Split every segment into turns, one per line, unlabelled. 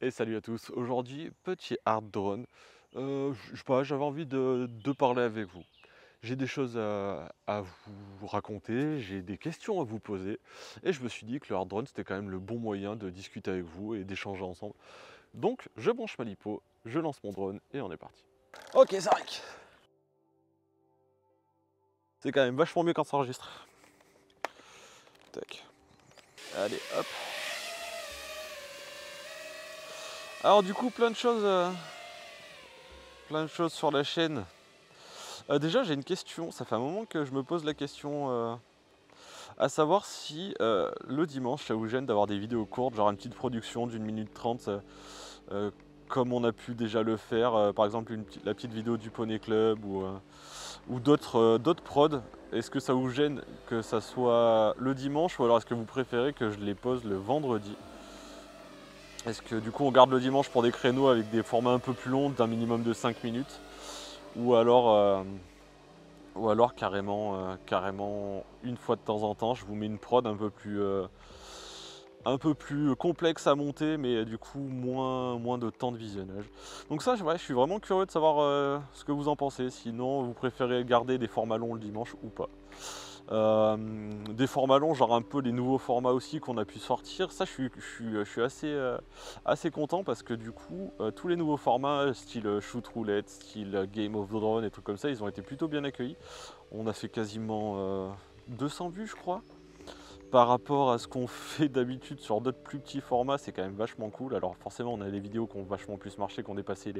Et salut à tous, aujourd'hui petit hard drone. Je sais pas, j'avais envie de parler avec vous. J'ai des choses à vous raconter, j'ai des questions à vous poser, et je me suis dit que le hard drone c'était quand même le bon moyen de discuter avec vous et d'échanger ensemble. Donc je branche ma lipo, je lance mon drone et on est parti. Ok, ça rec. C'est quand même vachement mieux quand ça enregistre. Tac. Allez hop. Alors du coup plein de choses sur la chaîne. Déjà j'ai une question, ça fait un moment que je me pose la question. À savoir si le dimanche, ça vous gêne d'avoir des vidéos courtes, genre une petite production d'une minute 30, euh, comme on a pu déjà le faire, par exemple la petite vidéo du Poney Club ou d'autres prods. Est-ce que ça vous gêne que ça soit le dimanche ou alors est-ce que vous préférez que je les pose le vendredi? Est-ce que du coup on garde le dimanche pour des créneaux avec des formats un peu plus longs, d'un minimum de 5 minutes? Ou alors, carrément une fois de temps en temps, je vous mets une prod un peu plus complexe à monter, mais du coup moins de temps de visionnage. Donc ça, ouais, je suis vraiment curieux de savoir ce que vous en pensez. Sinon, vous préférez garder des formats longs le dimanche ou pas. Des formats longs, genre un peu les nouveaux formats aussi qu'on a pu sortir. Ça, je suis assez content parce que du coup, tous les nouveaux formats, style shoot roulette, style Game of the Drone et trucs comme ça, ils ont été plutôt bien accueillis. On a fait quasiment 200 vues, je crois. Par rapport à ce qu'on fait d'habitude sur d'autres plus petits formats, c'est quand même vachement cool. Alors forcément, on a des vidéos qui ont vachement plus marché, qui ont dépassé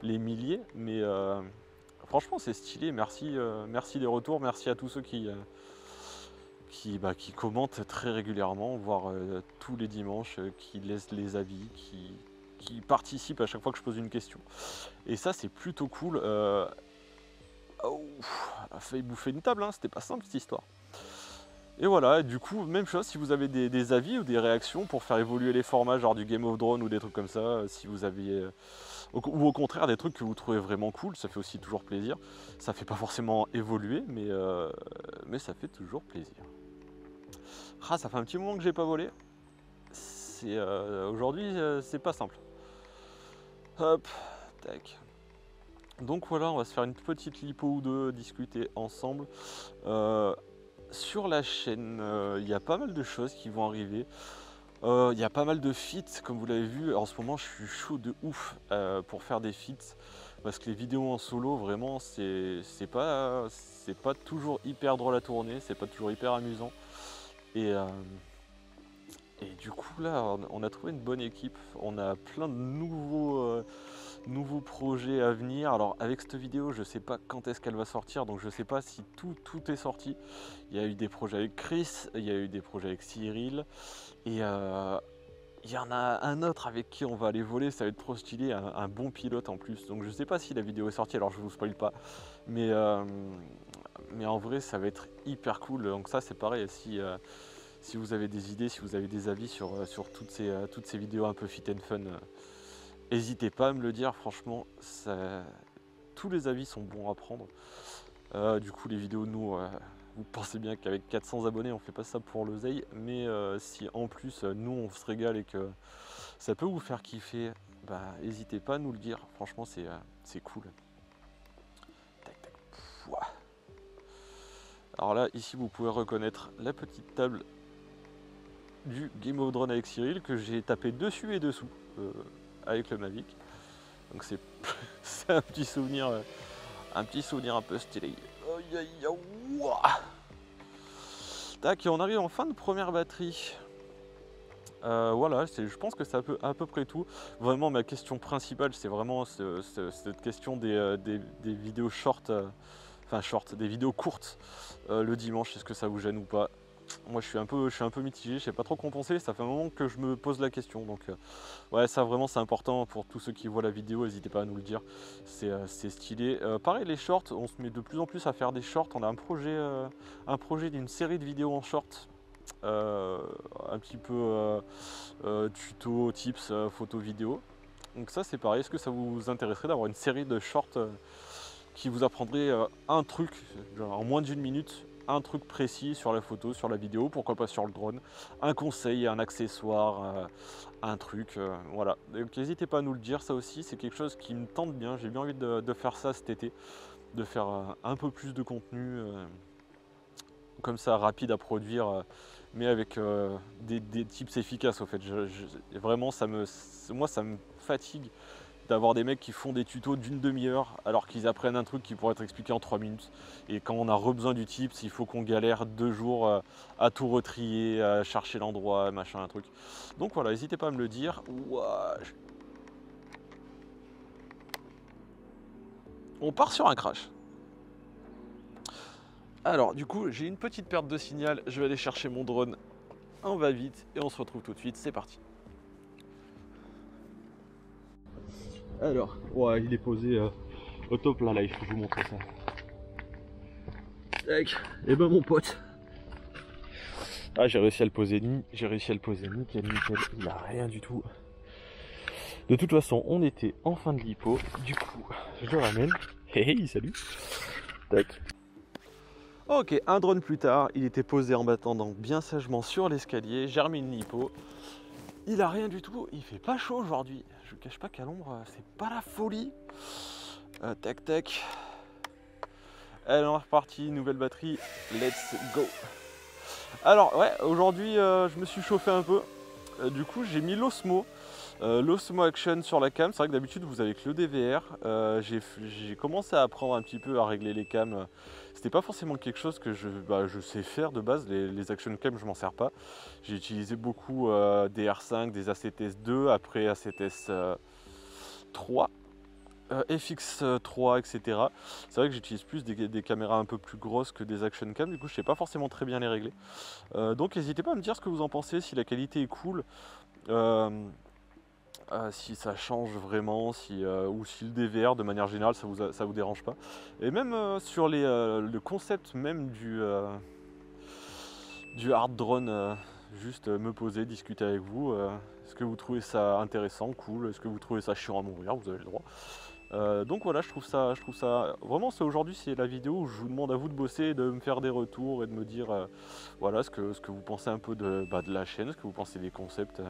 les milliers, mais franchement, c'est stylé. Merci des retours, merci à tous ceux qui commentent très régulièrement, voire tous les dimanches, qui laissent les avis, qui participent à chaque fois que je pose une question. Et ça, c'est plutôt cool. Oh, a failli bouffer une table, hein, c'était pas simple cette histoire. Et voilà, et du coup, même chose, si vous avez des avis ou des réactions pour faire évoluer les formats, genre du Game of Drone ou des trucs comme ça, si vous aviez. Ou au contraire, des trucs que vous trouvez vraiment cool, ça fait aussi toujours plaisir. Ça fait pas forcément évoluer, mais ça fait toujours plaisir. Ah, ça fait un petit moment que j'ai pas volé. Aujourd'hui, c'est pas simple. Hop, tac. Donc voilà, on va se faire une petite lipo ou deux, discuter ensemble. Euh, sur la chaîne, il y a pas mal de choses qui vont arriver. Il y a pas mal de feats, comme vous l'avez vu. En ce moment, je suis chaud de ouf pour faire des feats. Parce que les vidéos en solo, vraiment, c'est pas toujours hyper drôle à tourner, c'est pas toujours hyper amusant. Et, euh, et du coup, là, on a trouvé une bonne équipe. On a plein de nouveaux projets à venir. Alors, avec cette vidéo, je sais pas quand est-ce qu'elle va sortir, donc je sais pas si tout est sorti. Il y a eu des projets avec Chris, il y a eu des projets avec Cyril. Et il y en a un autre avec qui on va aller voler, ça va être trop stylé, un bon pilote en plus. Donc je sais pas si la vidéo est sortie, alors je vous spoil pas. Mais, euh, mais en vrai, ça va être hyper cool. Donc ça, c'est pareil, si vous avez des idées, si vous avez des avis sur toutes ces vidéos un peu fit and fun, n'hésitez pas à me le dire. Franchement, tous les avis sont bons à prendre. Du coup, les vidéos, nous, vous pensez bien qu'avec 400 abonnés, on fait pas ça pour l'oseille. Mais si en plus, nous, on se régale et que ça peut vous faire kiffer, bah, n'hésitez pas à nous le dire. Franchement, c'est cool. Tac, tac. Pouah. Alors là, ici, vous pouvez reconnaître la petite table du Game of Drone avec Cyril que j'ai tapé dessus et dessous avec le Mavic. Donc c'est c'est un petit souvenir un peu stylé. Aïe, aïe, aïe, ouah. Tac, et on arrive en fin de première batterie. Voilà, je pense que c'est à peu près tout. Vraiment, ma question principale, c'est vraiment cette question des vidéos short, enfin short, des vidéos courtes le dimanche. Est-ce que ça vous gêne ou pas? Moi, je suis un peu mitigé. Je sais pas trop quoi en penser. Ça fait un moment que je me pose la question. Donc, ouais, ça vraiment, c'est important pour tous ceux qui voient la vidéo. N'hésitez pas à nous le dire. C'est stylé. Pareil, les shorts, on se met de plus en plus à faire des shorts. On a un projet d'une série de vidéos en short. euh, un petit peu tuto, tips, photo, vidéo. Donc ça c'est pareil, est-ce que ça vous intéresserait d'avoir une série de shorts qui vous apprendraient un truc genre en moins d'une minute un truc précis sur la photo, sur la vidéo, pourquoi pas sur le drone, un conseil, un accessoire, un truc, voilà. Donc n'hésitez pas à nous le dire, ça aussi c'est quelque chose qui me tente bien, j'ai bien envie de faire ça cet été, de faire un peu plus de contenu comme ça rapide à produire, mais avec des tips efficaces au fait. Vraiment moi ça me fatigue d'avoir des mecs qui font des tutos d'une demi-heure alors qu'ils apprennent un truc qui pourrait être expliqué en 3 minutes. Et quand on a besoin du tips, il faut qu'on galère 2 jours à tout retrier, à chercher l'endroit, machin, un truc. Donc voilà, n'hésitez pas à me le dire. Ouah, on part sur un crash. Alors du coup, j'ai une petite perte de signal, je vais aller chercher mon drone. On va vite et on se retrouve tout de suite, c'est parti. Alors, ouais, il est posé au top là, il faut que je vous montre ça. Tac, et ben mon pote. Ah, j'ai réussi à le poser nickel, il a rien du tout. De toute façon, on était en fin de lipo, du coup, je le ramène. Hey, salut. Tac. Ok, un drone plus tard, il était posé en m'attendant bien sagement sur l'escalier, j'ai remis une lipo. Il a rien du tout, il fait pas chaud aujourd'hui. Je vous cache pas qu'à l'ombre, c'est pas la folie. Tac tac. Elle est repartie, nouvelle batterie, let's go. Alors ouais, aujourd'hui je me suis chauffé un peu. Du coup j'ai mis l'Osmo. L'Osmo Action sur la cam. C'est vrai que d'habitude vous avez que le DVR. J'ai commencé à apprendre un petit peu à régler les cams. C'était pas forcément quelque chose que je sais faire de base. Les action cam je m'en sers pas. J'ai utilisé beaucoup des R5, des A7S2, après A7S3. FX3, etc. C'est vrai que j'utilise plus des caméras un peu plus grosses que des action cam, du coup je sais pas forcément très bien les régler. Donc n'hésitez pas à me dire ce que vous en pensez, si la qualité est cool, si ça change vraiment, ou si le DVR de manière générale ça vous dérange pas. Et même sur le concept même du hard drone, juste me poser, discuter avec vous. Est-ce que vous trouvez ça intéressant, cool? Est-ce que vous trouvez ça chiant à mourir? Vous avez le droit. Donc voilà, je trouve ça vraiment, aujourd'hui c'est la vidéo où je vous demande à vous de bosser, de me faire des retours et de me dire voilà ce que vous pensez un peu de la chaîne, ce que vous pensez des concepts.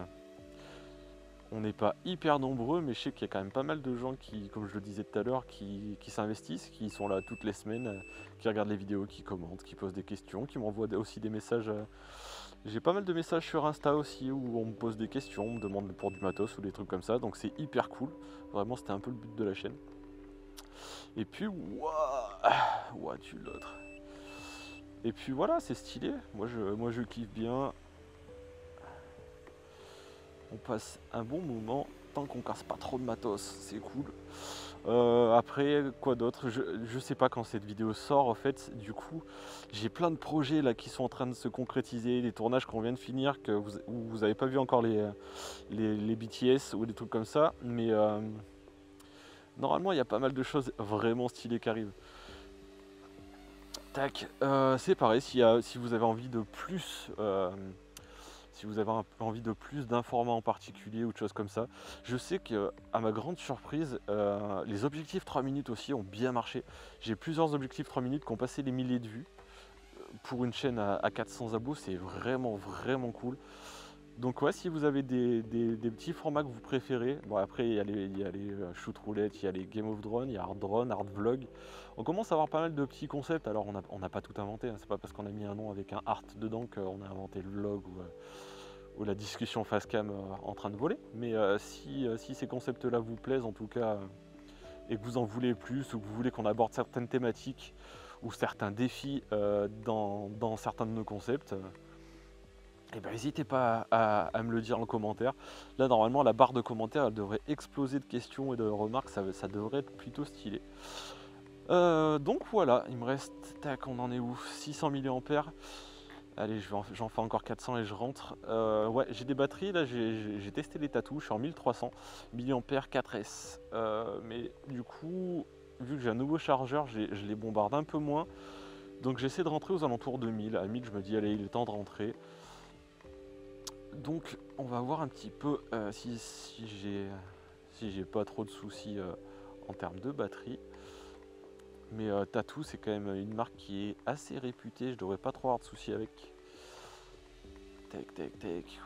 On n'est pas hyper nombreux, mais je sais qu'il y a quand même pas mal de gens qui, comme je le disais tout à l'heure, qui s'investissent, qui sont là toutes les semaines, qui regardent les vidéos, qui commentent, qui posent des questions, qui m'envoient aussi des messages. J'ai pas mal de messages sur Insta aussi où on me pose des questions, on me demande pour du matos ou des trucs comme ça, donc c'est hyper cool. Vraiment, c'était un peu le but de la chaîne. Et puis, ouah, tu l'autre. Et puis voilà, c'est stylé. Moi je kiffe bien. On passe un bon moment tant qu'on casse pas trop de matos, c'est cool. Après, quoi d'autre, je sais pas quand cette vidéo sort en fait. Du coup, j'ai plein de projets là qui sont en train de se concrétiser, des tournages qu'on vient de finir, que vous avez pas vu encore les BTS ou des trucs comme ça. Mais normalement, il y a pas mal de choses vraiment stylées qui arrivent. Tac, c'est pareil, si vous avez envie de plus, si vous avez envie de plus d'informations en particulier ou de choses comme ça, je sais que à ma grande surprise, les objectifs 3 minutes aussi ont bien marché. J'ai plusieurs objectifs 3 minutes qui ont passé les milliers de vues. Pour une chaîne à 400 abos, c'est vraiment cool. Donc ouais, si vous avez des petits formats que vous préférez, bon après il y a les shoot roulette, il y a les game of drone, il y a hard drone, hard vlog. On commence à avoir pas mal de petits concepts, alors on n'a pas tout inventé, hein. C'est pas parce qu'on a mis un nom avec un art dedans qu'on a inventé le vlog ou la discussion face cam en train de voler. Mais si ces concepts là vous plaisent en tout cas, et que vous en voulez plus, ou que vous voulez qu'on aborde certaines thématiques ou certains défis dans certains de nos concepts, et ben n'hésitez pas à me le dire en commentaire. Là normalement la barre de commentaires elle devrait exploser de questions et de remarques, ça devrait être plutôt stylé. Donc voilà, il me reste, tac, on en est où, 600 mAh. Allez, j'en fais encore 400 et je rentre. Ouais, j'ai des batteries, là j'ai testé les tatous, je suis en 1300 mAh 4S. Mais du coup, vu que j'ai un nouveau chargeur, je les bombarde un peu moins. Donc j'essaie de rentrer aux alentours de 1000. À 1000 je me dis allez, il est temps de rentrer. Donc on va voir un petit peu si j'ai pas trop de soucis en termes de batterie. Mais Tattoo, c'est quand même une marque qui est assez réputée, je devrais pas trop avoir de soucis avec. Tac, tac, tac.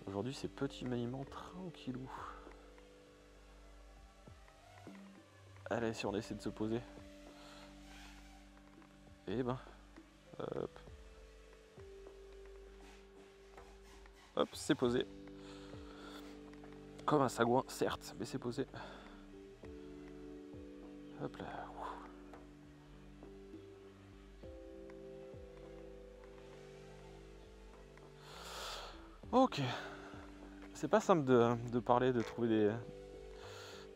Aujourd'hui, c'est petit maniement tranquillou. Allez, si on essaie de se poser. Eh ben, hop. Hop, c'est posé. Comme un sagouin, certes, mais c'est posé. Hop là. Ok. C'est pas simple de parler, de trouver des,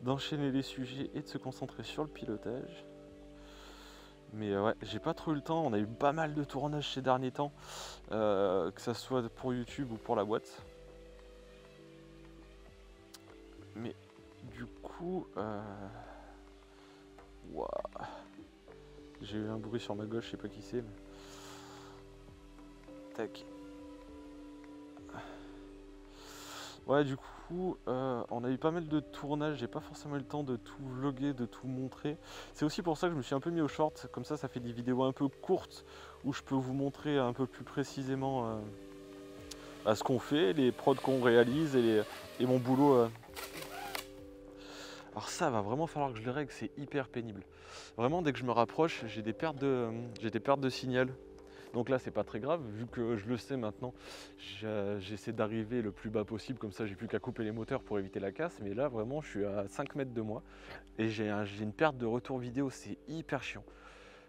d'enchaîner les sujets et de se concentrer sur le pilotage. Mais ouais, j'ai pas trop eu le temps. On a eu pas mal de tournages ces derniers temps, que ça soit pour YouTube ou pour la boîte. Mais du coup, wow. J'ai eu un bruit sur ma gauche, je sais pas qui c'est. Mais... Tac. Ouais, du coup, on a eu pas mal de tournages, j'ai pas forcément eu le temps de tout vlogger, de tout montrer. C'est aussi pour ça que je me suis un peu mis au short, comme ça fait des vidéos un peu courtes où je peux vous montrer un peu plus précisément ce qu'on fait, les prods qu'on réalise et mon boulot. Alors ça va vraiment falloir que je le règle, c'est hyper pénible. Vraiment, dès que je me rapproche, j'ai des pertes de signal. Donc là, c'est pas très grave, vu que je le sais maintenant, j'essaie d'arriver le plus bas possible, comme ça j'ai plus qu'à couper les moteurs pour éviter la casse. Mais là, vraiment, je suis à 5 mètres de moi et j'ai une perte de retour vidéo, c'est hyper chiant.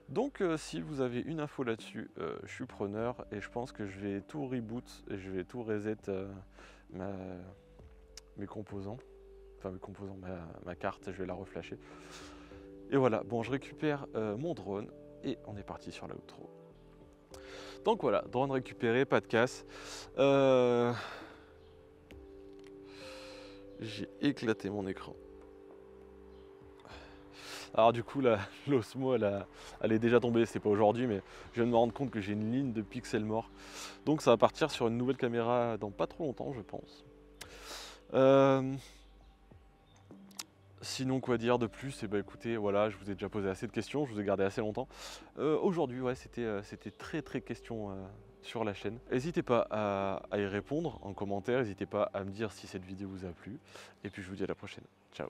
Donc si vous avez une info là-dessus, je suis preneur et je pense que je vais tout reboot et je vais tout reset mes composants. Enfin mes composants, ma carte, je vais la reflasher. Et voilà, bon, je récupère mon drone et on est parti sur la outro. Donc voilà, drone récupéré, pas de casse. J'ai éclaté mon écran. Alors du coup, l'Osmo, elle est déjà tombée, c'est pas aujourd'hui, mais je viens de me rendre compte que j'ai une ligne de pixels morts. Donc ça va partir sur une nouvelle caméra dans pas trop longtemps, je pense. Sinon, quoi dire de plus? Et bah écoutez, voilà, je vous ai déjà posé assez de questions, je vous ai gardé assez longtemps. Aujourd'hui, ouais, c'était très question sur la chaîne. N'hésitez pas à y répondre en commentaire, n'hésitez pas à me dire si cette vidéo vous a plu. Et puis je vous dis à la prochaine. Ciao.